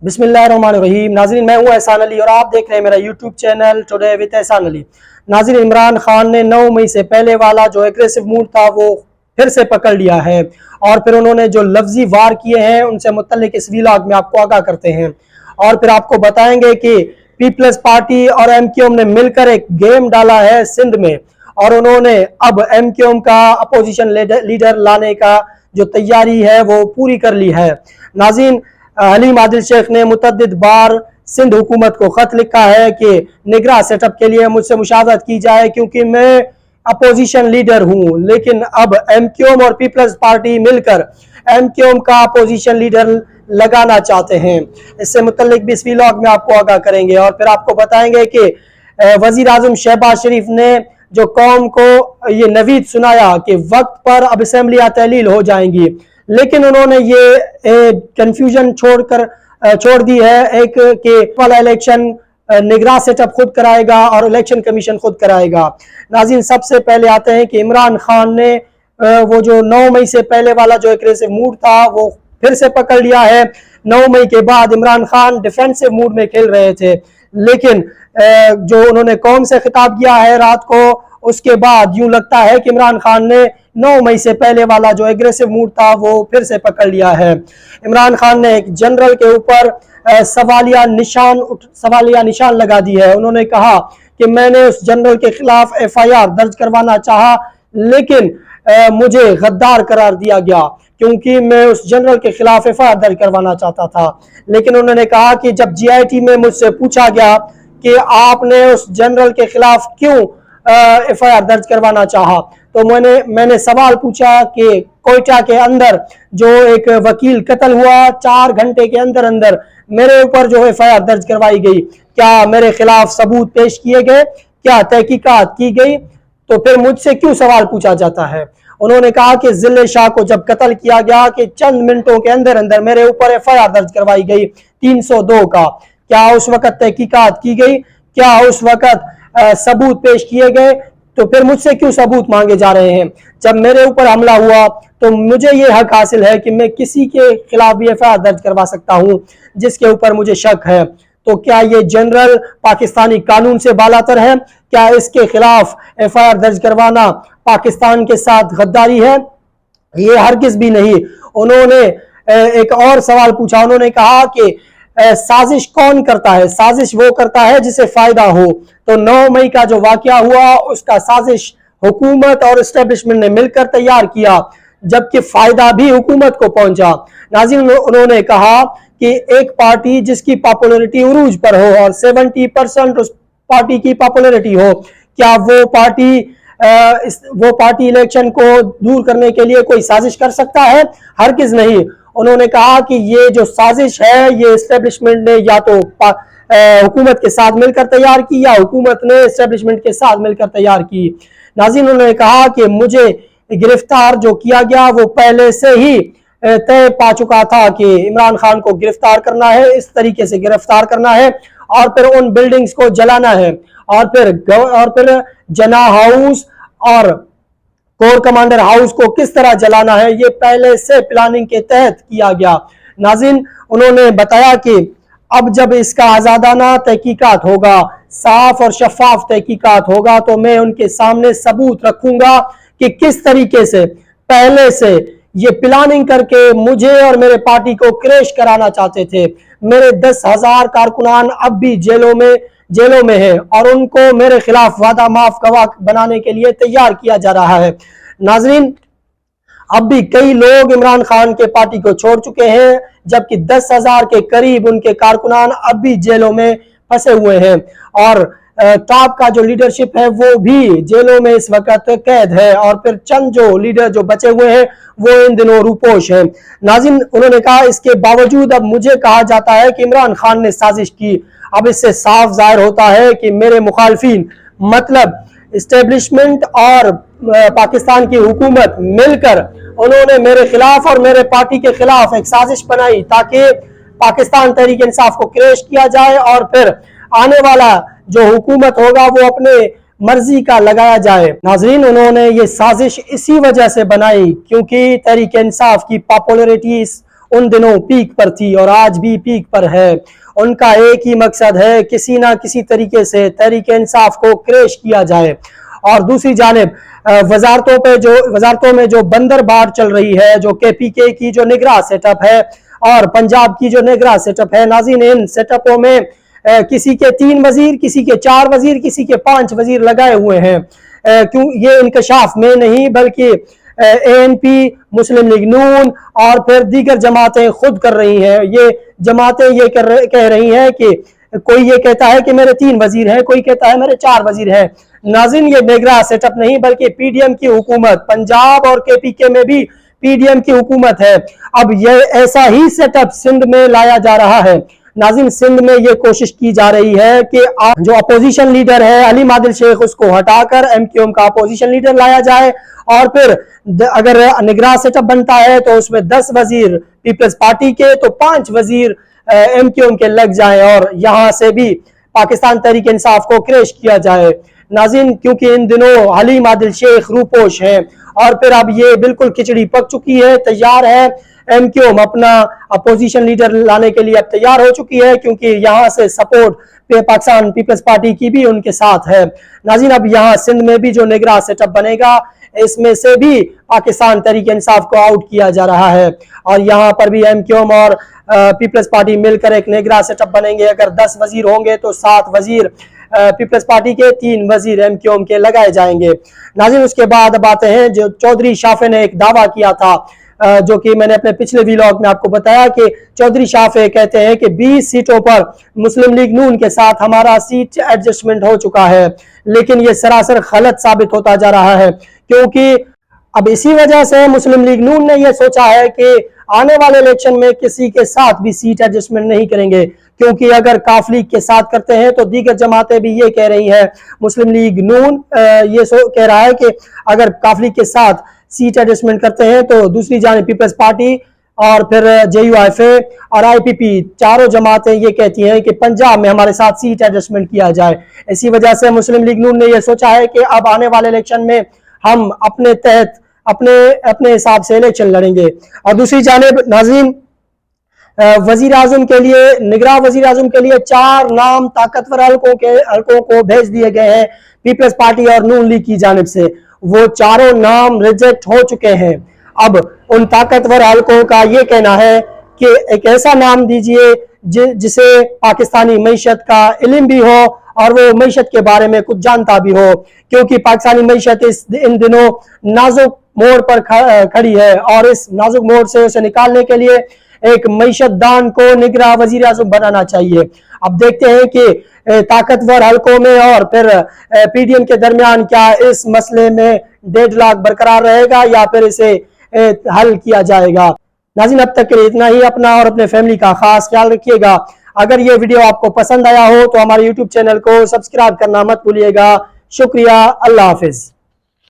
बिस्मिल्लाहिर्रहमानिर्रहीम। नाज़रीन, मैं हूँ एहसान अली और आप देख रहे हैं मेरा यूट्यूब चैनल टुडे विद एहसान अली। नाज़रीन, इमरान खान ने 9 मई से पहले वाला जो एग्रेसिव मूड था वो फिर से पकड़ लिया है और फिर उन्होंने जो लफ्जी वार किए हैं उनसे मुतल्लिक इस व्लॉग में आपको आगाह करते हैं और फिर आपको बताएंगे कि पीपल्स पार्टी और एमक्यूएम ने मिलकर एक गेम डाला है सिंध में और उन्होंने अब एमक्यूएम का अपोजिशन लीडर लाने का जो तैयारी है वो पूरी कर ली है। नाज़रीन, हलीम आदिल शेख ने मुतअद्दिद बार सिंध हुकूमत को खत लिखा है कि निगरां सेटअप के लिए मुझसे मुशावरत की जाए क्योंकि मैं अपोजिशन लीडर हूं, लेकिन अब एमक्यूएम और पीपल्स पार्टी मिलकर एमक्यूएम का अपोजिशन लीडर लगाना चाहते हैं। इससे मुतल्लिक भी इस व्लॉग में आपको आगाह करेंगे और फिर आपको बताएंगे कि वजीर आजम शहबाज शरीफ ने जो कौम को ये नवीद सुनाया कि वक्त पर अब असेंबलियां तहलील हो जाएंगी, लेकिन उन्होंने ये कंफ्यूजन छोड़ दी है एक कि वाला इलेक्शन निगरां सेटअप खुद कराएगा और इलेक्शन कमीशन खुद कराएगा। नाज़रीन, सबसे पहले आते हैं कि इमरान खान ने वो जो 9 मई से पहले वाला जो एग्रेसिव मूड था वो फिर से पकड़ लिया है। 9 मई के बाद इमरान खान डिफेंसिव मूड में खेल रहे थे, लेकिन जो उन्होंने कौम से खिताब किया है रात को, उसके बाद यूं लगता है कि इमरान खान ने 9 मई से पहले वाला जो एग्रेसिव मूड था वो फिर से पकड़ लिया है। इमरान खान ने एक जनरल के ऊपर सवालिया निशान लगा दी है। उन्होंने कहा कि मैंने उस जनरल के खिलाफ एफआईआर दर्ज करवाना चाहा, लेकिन मुझे गद्दार करार दिया गया क्योंकि मैं उस जनरल के खिलाफ एफआईआर दर्ज करवाना चाहता था। लेकिन उन्होंने कहा कि जब जीआईटी में मुझसे पूछा गया कि आपने उस जनरल के खिलाफ क्यों एफआईआर दर्ज करवाना चाहा, तो मैंने सवाल पूछा कि कोयटा के अंदर जो एक वकील कत्ल हुआ, 4 घंटे के अंदर अंदर मेरे ऊपर जो एफआईआर दर्ज करवाई गई, क्या मेरे खिलाफ सबूत पेश किए गए, क्या तहकीकात की गई, तो फिर मुझसे क्यों सवाल पूछा जाता है। उन्होंने कहा कि जिले शाह को जब कत्ल किया गया कि चंद मिनटों के अंदर अंदर मेरे ऊपर एफआईआर दर्ज करवाई गई 302 का, क्या उस वक्त तहकीकात की गई, क्या उस वक्त सबूत पेश किए गए, तो फिर मुझसे क्यों सबूत मांगे जा रहे हैं। जब मेरे ऊपर हमला हुआ तो मुझे ये हक हासिल है कि मैं किसी के खिलाफ भी एफआईआर दर्ज करवा सकता हूं जिसके ऊपर मुझे शक है। तो क्या ये जनरल पाकिस्तानी कानून से बालातर है? क्या इसके खिलाफ एफआईआर दर्ज करवाना पाकिस्तान के साथ गद्दारी है? ये हरगिज भी नहीं। उन्होंने एक और सवाल पूछा। उन्होंने कहा कि साजिश कौन करता है? साजिश वो करता है जिसे फायदा हो। तो 9 मई का जो वाकया हुआ उसका साजिश हुकूमत और एस्टेब्लिशमेंट ने मिलकर तैयार किया, जबकि फायदा भी हुकूमत को पहुंचा। नाज़रीन, उन्होंने कहा कि एक पार्टी जिसकी पॉपुलैरिटी उरूज पर हो और 70% उस पार्टी की पॉपुलैरिटी हो, क्या वो पार्टी इलेक्शन को दूर करने के लिए कोई साजिश कर सकता है? हरगिज नहीं। उन्होंने कहा कि ये जो साजिश है ये एस्टेब्लिशमेंट ने या तो हुकूमत के साथ मिलकर तैयार की या हुकूमत ने एस्टेब्लिशमेंट के साथ मिलकर तैयार की। नाज़रीन, उन्होंने कहा कि मुझे गिरफ्तार जो किया गया वो पहले से ही तय पा चुका था कि इमरान खान को गिरफ्तार करना है, इस तरीके से गिरफ्तार करना है और फिर उन बिल्डिंग्स को जलाना है और फिर जना हाउस और कोर कमांडर हाउस को किस तरह जलाना है, ये पहले से प्लानिंग के तहत किया गया। नाज़रीन, उन्होंने बताया कि अब जब इसका आजादाना तहकीकात होगा, साफ और शफाफ तहकीकात होगा, तो मैं उनके सामने सबूत रखूंगा कि किस तरीके से पहले से ये प्लानिंग करके मुझे और मेरे पार्टी को क्रैश कराना चाहते थे। मेरे 10,000 कारकुनान अब भी जेलों में है और उनको मेरे खिलाफ वादा माफ गवाह बनाने के लिए तैयार किया जा रहा है। नाज़रीन, अब भी कई लोग इमरान खान के पार्टी को छोड़ चुके हैं, जबकि 10,000 के करीब उनके कारकुनान अब भी जेलों में फंसे हुए हैं और टॉप का जो लीडरशिप है वो भी जेलों में इस वक्त कैद है और फिर चंद जो लीडर जो बचे हुए हैं वो इन दिनों रूपोश हैं। नाज़रीन, उन्होंने कहा इसके बावजूद अब मुझे कहा जाता है कि इमरान खान ने साजिश की। अब इससे साफ जाहिर होता है कि मेरे मुखालफिन मतलब एस्टेब्लिशमेंट और पाकिस्तान की हुकूमत मिलकर उन्होंने मेरे खिलाफ और मेरे पार्टी के खिलाफ एक साजिश बनाई ताकि पाकिस्तान तहरीक इंसाफ को क्रैश किया जाए और फिर आने वाला जो हुकूमत होगा वो अपने मर्जी का लगाया जाए। नाजरीन, उन्होंने ये साजिश इसी वजह से बनाई क्योंकि तहरीक इंसाफ की पॉपुलैरिटी उन दिनों पीक पर थी और आज भी पीक पर है। उनका एक ही मकसद है, किसी ना किसी तरीके से तहरीक इंसाफ को क्रैश किया जाए। और दूसरी जानिब वजारतों में जो बंदरबार चल रही है, जो KPK की जो निगरान सेटअप है और पंजाब की जो निगरान सेटअप है, नाज़रीन इन सेटअपों में किसी के 3 वजीर, किसी के 4 वजीर, किसी के 5 वजीर लगाए हुए हैं। क्यों ये इंकशाफ में नहीं बल्कि ANP, मुस्लिम लीग नून और फिर दीगर जमातें खुद कर रही हैं। ये जमातें ये कह रही हैं कि कोई ये कहता है कि मेरे 3 वजीर हैं, कोई कहता है मेरे 4 वजीर हैं। नाज़रीन ये निगरान सेटअप नहीं बल्कि PDM की हुकूमत, पंजाब और KPK में भी PDM की हुकूमत है। अब ये ऐसा ही सेटअप सिंध में लाया जा रहा है। नाज़रीन सिंध में ये कोशिश की जा रही है कि जो अपोजिशन लीडर है अली मादिल शेख, उसको हटाकर MQM का अपोजिशन लीडर लाया जाए और फिर अगर निगरान सेटअप बनता है तो उसमें 10 वजीर पीपल्स पार्टी के तो 5 वजीर MQM के लग जाए और यहां से भी पाकिस्तान तहरीक इंसाफ को क्रैश किया जाए। नाज़रीन क्योंकि इन दिनों अली मादिल शेख रूपोश हैं और फिर अब ये बिल्कुल खिचड़ी पक चुकी है, तैयार है। MQM अपना अपोजिशन लीडर लाने के लिए अब तैयार हो चुकी है क्योंकि यहाँ से सपोर्ट पाकिस्तान पीपल्स पार्टी की भी उनके साथ है। नाज़रीन अब यहाँ सिंध में भी जो निगरान सेटअप बनेगा इसमें से भी पाकिस्तान तहरीक इंसाफ को आउट किया जा रहा है और यहाँ पर भी MQM और पीपल्स पार्टी मिलकर एक निगरान सेटअप बनेंगे। अगर 10 वजीर होंगे तो 7 वजीर पीपल्स पार्टी के, 3 वजीर MQM के लगाए जाएंगे। नाज़रीन उसके बाद अब आते हैं जो चौधरी शाफे ने एक दावा किया था, जो कि मैंने अपने पिछले व्लॉग में आपको बताया कि चौधरी शाफे कहते हैं कि 20 सीटों पर मुस्लिम लीग नून के साथ हमारा सीट एडजस्टमेंट हो चुका है, लेकिन ये सरासर गलत साबित होता जा रहा है क्योंकि अब इसी वजह से मुस्लिम लीग नून ने यह सोचा है कि आने वाले इलेक्शन में किसी के साथ भी सीट एडजस्टमेंट नहीं करेंगे, क्योंकि अगर काफ लीग के साथ करते हैं तो दीगर जमातें भी ये कह रही हैं, मुस्लिम लीग नून ये कह रहा है कि अगर काफ लीग के साथ सीट एडजस्टमेंट करते हैं तो दूसरी जानिब पीपल्स पार्टी और फिर JUIFA और IPP चारों जमातें ये कहती हैं कि पंजाब में हमारे साथ सीट एडजस्टमेंट किया जाए। इसी वजह से मुस्लिम लीग नून ने यह सोचा है कि अब आने वाले इलेक्शन में हम अपने तहत अपने हिसाब से इलेक्शन लड़ेंगे। और दूसरी जानिब नाज़रीन वजीर आजम के लिए, निगरान वजीर आजम के लिए 4 नाम ताकतवर हलकों को भेज दिए गए हैं पीपल्स पार्टी और नून लीग की जानिब से। वो चारों नाम रिजेक्ट हो चुके हैं। अब उन ताकतवर हलकों का ये कहना है कि एक ऐसा नाम दीजिए जिसे पाकिस्तानी मईशत का इल्म भी हो और वो मईशत के बारे में कुछ जानता भी हो, क्योंकि पाकिस्तानी मईशत इन दिनों नाजुक मोड़ पर खड़ी है और इस नाजुक मोड़ से उसे निकालने के लिए एक मईशत दान को निगरान वजीर आजम बनाना चाहिए। अब देखते हैं कि ताकतवर हलकों में और फिर PDM के दरमियान क्या इस मसले में डेडलॉक बरकरार रहेगा या फिर इसे हल किया जाएगा। नाज़रीन अब तक के लिए इतना ही। अपना और अपने फैमिली का खास ख्याल रखिएगा। अगर ये वीडियो आपको पसंद आया हो तो हमारे YouTube चैनल को सब्सक्राइब करना मत भूलिएगा। शुक्रिया। अल्लाह हाफिज।